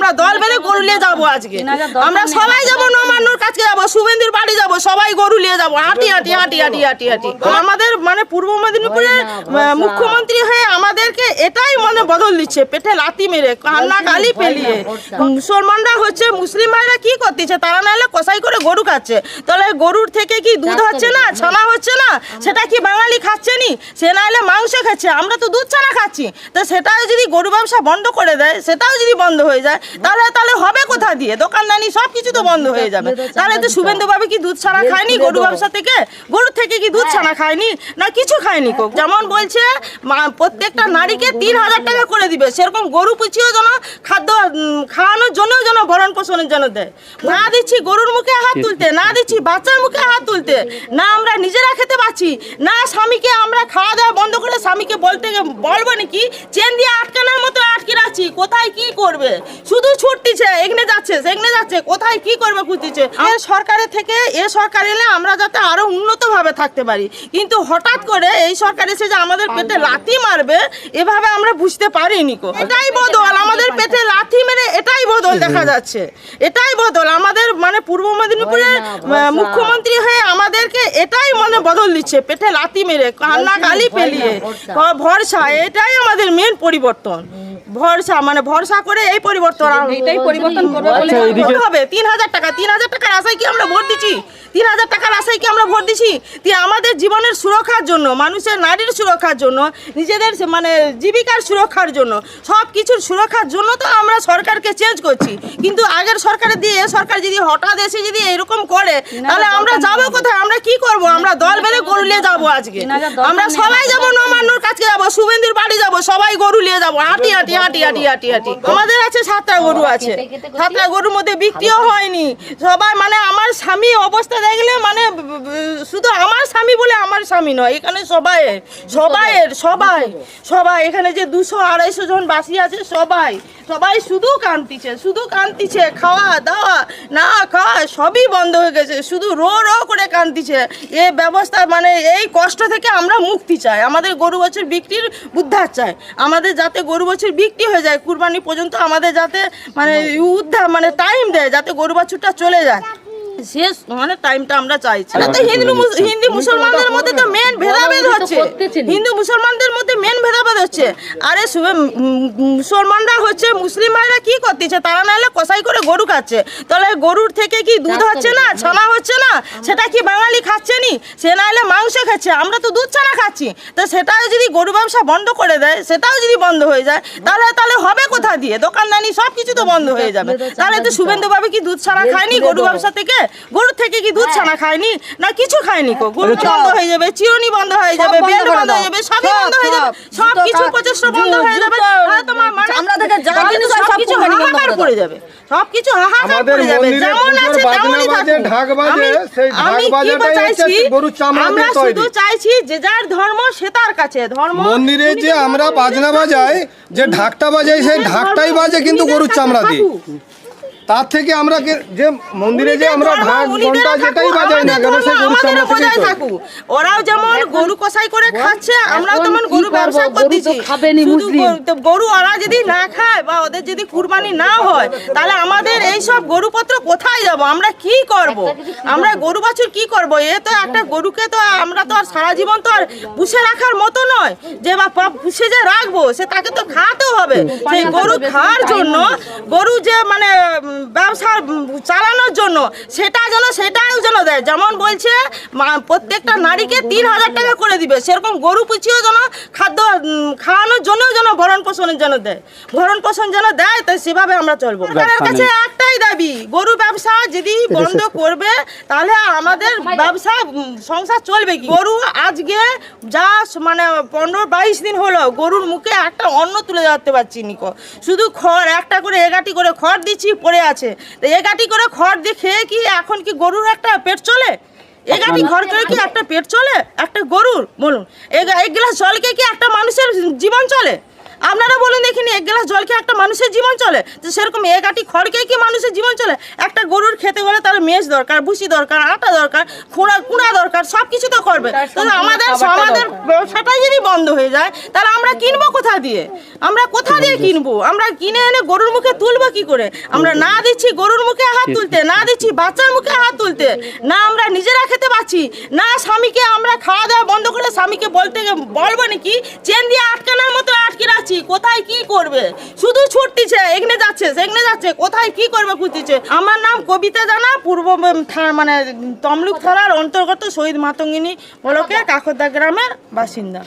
আমরা দল বেঁধে গরু নিয়ে যাবো আজকে। আমরা সবাই যাবো নবান্নর কাছে যাবো, শুভেন্দুর বাড়ি যাবো, সবাই গরু নিয়ে যাবো হাঁটি হাঁটি হাঁটি হাঁটি হাঁটি হাঁটি। আমাদের মানে পূর্ব মেদিনীপুরের মুখ্যমন্ত্রী হয়ে আমাদেরকে এটাই মনে বদল দিচ্ছে, পেটে লাথি মেরে কান্না গালি পেলিয়ে। মুসলমানরা হচ্ছে মুসলিম ভাইরা কি করতেছে, তারা নাহলে কষাই করে গরু খাচ্ছে, তাহলে গরুর থেকে কি দুধ হচ্ছে না, ছানা হচ্ছে না, সেটা কি বাঙালি খাচ্ছে নি? সে নাহলে মাংস খাচ্ছে, আমরা তো দুধ ছানা খাচ্ছি। তো সেটাও যদি গরু ব্যবসা বন্ধ করে দেয়, সেটাও যদি বন্ধ হয়ে যায়, তাহলে হবে কোথা দিয়ে? দোকানদানি সব কিছু তো বন্ধ হয়ে যাবে। তাহলে তো শুভেন্দু বাবু কি দুধ ছানা খায়নি গরু ব্যবসা থেকে? গরুর থেকে কি দুধ ছানা খায়নি না কিছু খায়নি? কোক যেমন বলছে প্রত্যেকটা নারীকে 3,000 টাকা করে দিবে, সেরকম গরু পুছিও যেন খাদ্য খাওয়ানোর জন্যও যেন ভরণ পোষণের জন্য দেয়। না দিচ্ছি গরুর মুখে হাত তুলতে, না দিচ্ছি বাচ্চার মুখে হাত তুলতে, না আমরা নিজেরা খেতে পাচ্ছি, না স্বামীকে আমরা খাওয়া দাওয়া বন্ধ করে স্বামীকে বলবো নাকি চেন দিয়ে আটকানোর মতো আটকে রাখছি। কোথায় কি করবে? শুধু ছুটতিছে, এখানে যাচ্ছে সেখানে যাচ্ছে, কোথায় কি করবে খুঁজতিছে। সরকারের থেকে সরকার এলে আমরা যাতে আরো উন্নতভাবে থাকতে পারি, কিন্তু হঠাৎ করে এই সরকার এসে যে আমাদের পেটে লাথি মারবে এভাবে আমরা বুঝতে পারিনি। এটাই বদল, আমাদের পেটে লাথি মেরে এটাই বদল দেখা যাচ্ছে, এটাই বদল। আমাদের মানে পূর্ব মেদিনীপুরের মুখ্যমন্ত্রী হয়ে আমাদেরকে এটাই মনে বদল দিচ্ছে, পেটে লাথি মেরে কান্না গালি পেলিয়ে ভরসা। এটাই আমাদের মেন পরিবর্তন, ভরসা মানে ভরসা করে এই পরিবর্তন, এটাই পরিবর্তন করবে বলে হবে। 3,000 টাকা, 3,000 টাকার আশায় কি আমরা ভোট দিচ্ছি? 3,000 টাকার আশায় কি আমরা ভোট দিচ্ছি? আমাদের জীবনের সুরক্ষার জন্য, মানুষের নারীর সুরক্ষার জন্য, নিজেদের মানে জীবিকার সুরক্ষার জন্য, সব কিছুর সুরক্ষার জন্য তো আমরা সরকারকে চেঞ্জ করছি। কিন্তু আগের সরকারের দিয়ে সরকার যদি হঠাৎ এসে যদি এরকম করে, তাহলে আমরা যাবো কোথায়? আমরা কি করব? আমরা দল বেঁধে গরু নিয়ে যাবো আজকে। আমরা সবাই যাবো নবান্নর কাছে যাবো, শুভেন্দুর বাড়ি যাবো, সবাই গরু নিয়ে যাবো হাঁটি হাঁটি হাঁটি হাঁটি হাঁটি হাঁটি। আমাদের আছে 7টা গরু আছে, 7টা গরুর মধ্যে বিক্রিও হয়নি। সবাই মানে আমার স্বামী অবস্থা দেখলে মানে শুধু আমার স্বামী বলে আমার স্বামী নয়, এখানে সবাই এখানে যে 200-250 জন বাসী আছে, সবাই শুধু কাঁদতিছে, খাওয়া দাওয়া না খাওয়া সবই বন্ধ হয়ে গেছে, শুধু রো করে কাঁদতিছে। এই ব্যবস্থা মানে এই কষ্ট থেকে আমরা মুক্তি চাই, আমাদের গরু বছর বিক্রির উদ্ধার চাই, আমাদের যাতে গরু বছর বিক্রি হয়ে যায়, কুরবানি পর্যন্ত আমাদের যাতে মানে উদ্ধার মানে টাইম দেয়, যাতে গরু বাছুরটা চলে যায়, শেষ মানে টাইমটা আমরা চাইছি। হিন্দু মুসলমানদের মধ্যে তো মেন ভেদাভেদ হচ্ছে, হিন্দু মুসলমানদের মধ্যে মেন ভেদাভেদ হচ্ছে। আরে মুসলমানরা হচ্ছে মুসলিম ভাইরা কি করতেছে, তারা নাহলে কষাই করে গরু খাচ্ছে, তাহলে গরুর থেকে কি দুধ হচ্ছে না, ছানা হচ্ছে না, সেটা কি বাঙালি খাচ্ছে নি? সে নাহলে মাংস খাচ্ছে, আমরা তো দুধ ছানা খাচ্ছি। তো সেটাও যদি গরু ব্যবসা বন্ধ করে দেয়, সেটাও যদি বন্ধ হয়ে যায়, তাহলে হবে কোথা দিয়ে? দোকানদানি সব কিছু তো বন্ধ হয়ে যাবে। তাহলে তো শুভেন্দু বাবু কি দুধ ছানা খায়নি গরু ব্যবসা থেকে? গরুর থেকে কি দুধ ছানা খায়নি না কিছু খায়নি? গরু বন্ধ হয়ে যাবে, চিরুনি বন্ধ হয়ে যাবে, বেল্ট বন্ধ হয়ে যাবে, সবই বন্ধ হয়ে যাবে, সব কিছু প্রচেষ্টা বন্ধ হয়ে যাবে। তোমার মানে আমরা থেকে যা জিনিস সব কিছু হাহাকার পড়ে যাবে, সব কিছু হাহাকার পড়ে যাবে, যেমন আছে তেমনই থাকবে। আমি কি চাইছি, আমরা শুধু চাইছি যে যার ধর্ম সে তার কাছে ধর্ম। মন্দিরে যে আমরা বাজনা বাজাই, যে ঢাকটা বাজাই, সেই ঢাকটাই বাজে কিন্তু গরুর চামড়া দিয়ে। তার থেকে আমরা যে মন্দিরে যে আমরা ঢাক ঘন্টা যেটাই বাজাই না কেন, সেই গরুর চামড়া থেকেই থাকু। ওরাও যেমন গরু কষাই করে খাচ্ছে, আমরাও তেমন গরু ব্যবসা করতেছি। গরু ওরা যদি না খায় বা ওদের যদি কুরবানি না হয়, তাহলে আমাদের এই সব গরুপত্র কোথায় যাব? আমরা কি করব? আমরা গরু বাছুর কি করব? এ তো একটা গরুকে তো আমরা তো আর সারা জীবন তো আর পুষে রাখার মতো নয় যে বা পুষে যে রাখবো, সে তাকে তো খাওয়াতেও হবে। সেই গরু খাওয়ার জন্য, গরু যে মানে ব্যবসা চালানোর জন্য সেটাও যেন দেয়। যেমন বলছে প্রত্যেকটা নারীকে 3,000 টাকা করে দিবে, সেরকম গরু পুছিও যেন খাদ্য খাওয়ানোর জন্যও যেন ভরণ পোষণের জন্য দেয়, ভরণ পোষণ যেন দেয়। তাই সেভাবে আমরা চলবো। সরকারের কাছে একটাই দাবি, গরু ব্যবসা যদি বন্ধ করবে, তাহলে আমাদের ব্যবসা সংসার চলবে কি? গরু আজকে যা মানে 15-22 দিন হলো গরুর মুখে একটা অন্ন তুলে যেতে পারছি নিকো, শুধু খড় একটা করে এগাটি করে খড় দিচ্ছি পড়ে আছে। তো এগাটি করে খড় দিয়ে খেয়ে কি এখন কি গরুর একটা পেট চলে? এগাটি খড় করে কি একটা পেট চলে একটা গরুর? বলুন, এক গ্লাস জলকে কি একটা মানুষের জীবন চলে? আপনারা বলুন দেখিনি, এক গ্লাস জল খেয়ে একটা মানুষের জীবন চলে? তো সেরকম এক আটি খড় খেয়ে কি মানুষের জীবন চলে? একটা গরুর খেতে গেলে তার মেজ দরকার, ভুসি দরকার, আটা দরকার, কুড়া দরকার, সব কিছু তো করবে। তাহলে আমাদের ব্যবসাটাই যদি বন্ধ হয়ে যায় তাহলে আমরা কিনবো কোথা দিয়ে? আমরা কোথা দিয়ে কিনবো? আমরা কিনে এনে গরুর মুখে তুলবো কি করে? আমরা না দিচ্ছি গরুর মুখে হাত তুলতে, না দিচ্ছি বাচ্চার মুখে হাত তুলতে, না আমরা নিজেরা খেতে পাচ্ছি, না স্বামীকে আমরা খাওয়া দাওয়া বন্ধ করে স্বামীকে বলবো নাকি চেন দিয়ে আটকানোর মতো আটকে রাখছি। কোথায় কি করবে? শুধু ছুটতিছে, এগনে যাচ্ছে সেগনে যাচ্ছে, কোথায় কি করবে খুঁজতিছে। আমার নাম কবিতা জানা, পূর্ব মানে তমলুক থানার অন্তর্গত শহীদ মাতঙ্গিনী ব্লকের কাকরদা গ্রামের বাসিন্দা।